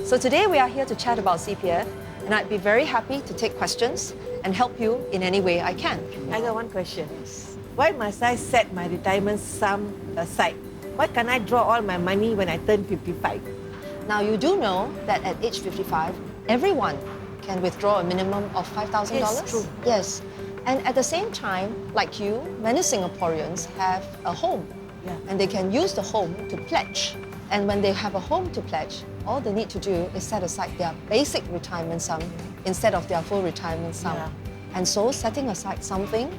So today we are here to chat about CPF, and I'd be very happy to take questions and help you in any way I can. I got one question. Why must I set my retirement sum aside? Why can't I draw all my money when I turn 55? Now you do know that at age 55, everyone can withdraw a minimum of $5,000? Yes, true. Yes. And at the same time, like you, many Singaporeans have a home. Yeah. And they can use the home to pledge. And when they have a home to pledge, all they need to do is set aside their basic retirement sum instead of their full retirement sum. Yeah. And so setting aside something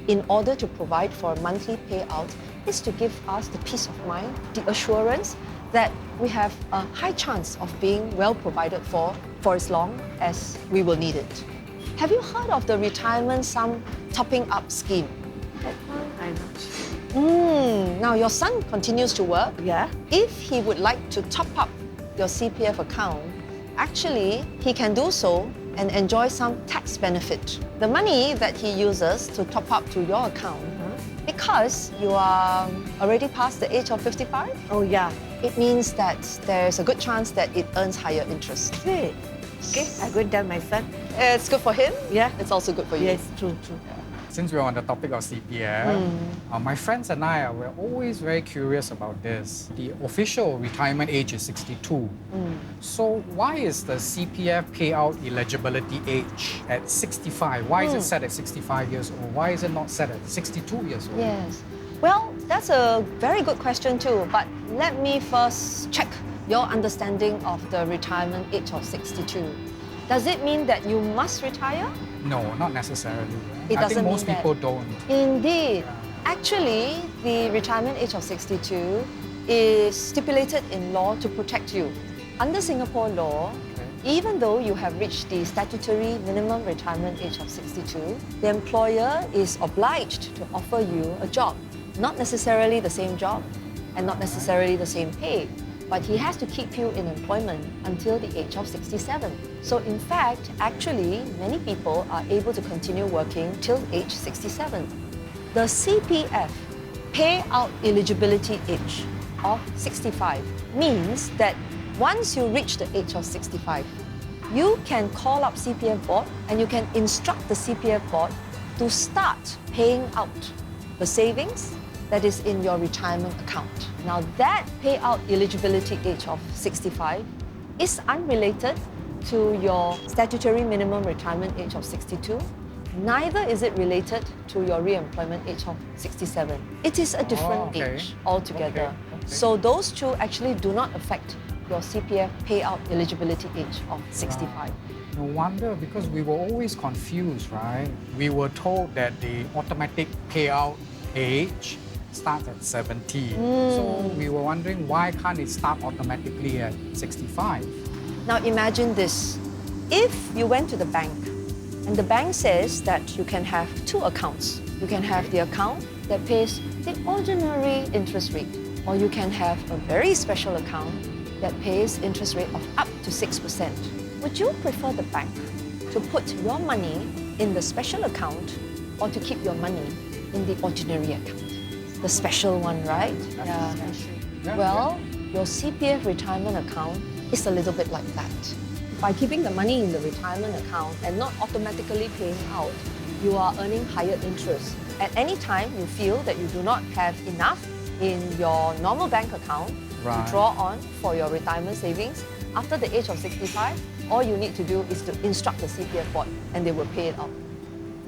in order to provide for a monthly payout is to give us the peace of mind, the assurance that we have a high chance of being well provided for as long as we will need it. Have you heard of the retirement sum topping up scheme? I'm not sure. Now your son continues to work. Yeah. If he would like to top up your CPF account, actually he can do so and enjoy some tax benefit. The money that he uses to top up to your account, because you are already past the age of 55, Oh, yeah. it means that there's a good chance that it earns higher interest. Great. Okay, I go and tell my son. It's good for him. Yeah. It's also good for you. Yes, true. Since we're on the topic of CPF, my friends and I were always very curious about this. The official retirement age is 62. So why is the CPF payout eligibility age at 65? Why is it set at 65 years old? Why is it not set at 62 years old? Yes. Well, that's a very good question too, but let me first check your understanding of the retirement age of 62. Does it mean that you must retire? No, not necessarily. It I doesn't think most mean that. people don't. Indeed. Actually, the retirement age of 62 is stipulated in law to protect you. Under Singapore law, even though you have reached the statutory minimum retirement age of 62, the employer is obliged to offer you a job. Not necessarily the same job and not necessarily the same pay, but he has to keep you in employment until the age of 67. So in fact, actually, many people are able to continue working till age 67. The CPF payout eligibility age of 65 means that once you reach the age of 65, you can call up CPF board and you can instruct the CPF board to start paying out the savings that is in your retirement account. Now that payout eligibility age of 65 is unrelated to your statutory minimum retirement age of 62. Neither is it related to your re-employment age of 67. It is a different age altogether. Okay. So those two actually do not affect your CPF payout eligibility age of 65. No wonder, because we were always confused, right? We were told that the automatic payout age starts at 70. So we were wondering, why can't it start automatically at 65? Now imagine this. If you went to the bank and the bank says that you can have two accounts. You can have the account that pays the ordinary interest rate, or you can have a very special account that pays interest rate of up to 6%. Would you prefer the bank to put your money in the special account or to keep your money in the ordinary account? The special one, right? Yeah. Well, your CPF retirement account is a little bit like that. By keeping the money in the retirement account and not automatically paying out, you are earning higher interest. At any time you feel that you do not have enough in your normal bank account to draw on for your retirement savings, after the age of 65, all you need to do is to instruct the CPF board and they will pay it out.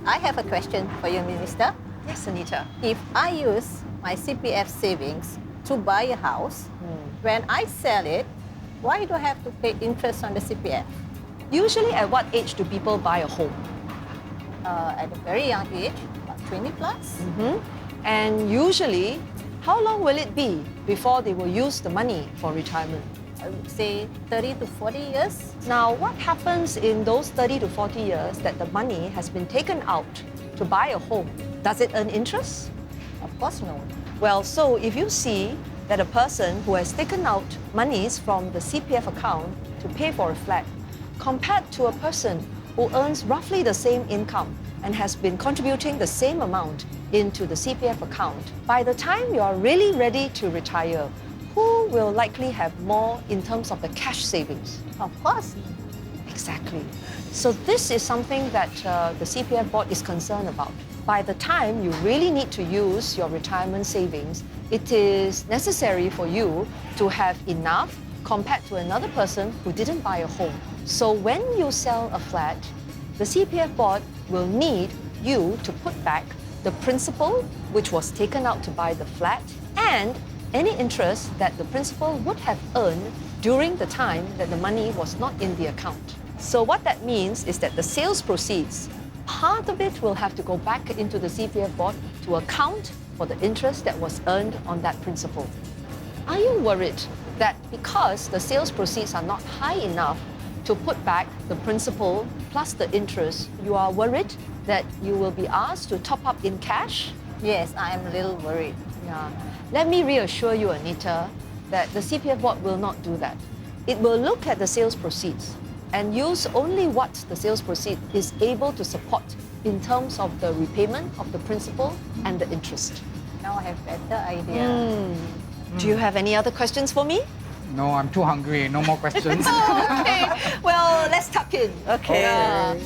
I have a question for you, Minister. Yes, Anita. If I use my CPF savings to buy a house, when I sell it, why do I have to pay interest on the CPF? Usually at what age do people buy a home? At a very young age, about 20 plus. And usually, how long will it be before they will use the money for retirement? I would say 30 to 40 years. Now, what happens in those 30 to 40 years that the money has been taken out to buy a home? Does it earn interest? Of course, no. Well, so if you see that a person who has taken out monies from the CPF account to pay for a flat, compared to a person who earns roughly the same income and has been contributing the same amount into the CPF account, by the time you are really ready to retire, who will likely have more in terms of the cash savings? Of course. Exactly. So this is something that the CPF board is concerned about. By the time you really need to use your retirement savings, it is necessary for you to have enough compared to another person who didn't buy a home. So when you sell a flat, the CPF board will need you to put back the principal which was taken out to buy the flat and any interest that the principal would have earned during the time that the money was not in the account. So what that means is that the sales proceeds, part of it will have to go back into the CPF board to account for the interest that was earned on that principal. Are you worried that because the sales proceeds are not high enough to put back the principal plus the interest, you are worried that you will be asked to top up in cash? Yes, I am a little worried. Yeah. Let me reassure you, Anita, that the CPF board will not do that. It will look at the sales proceeds and use only what the sales proceed is able to support in terms of the repayment of the principal and the interest. Now I have better idea. Do you have any other questions for me? No, I'm too hungry. No more questions. Okay, well, let's tuck in. Okay.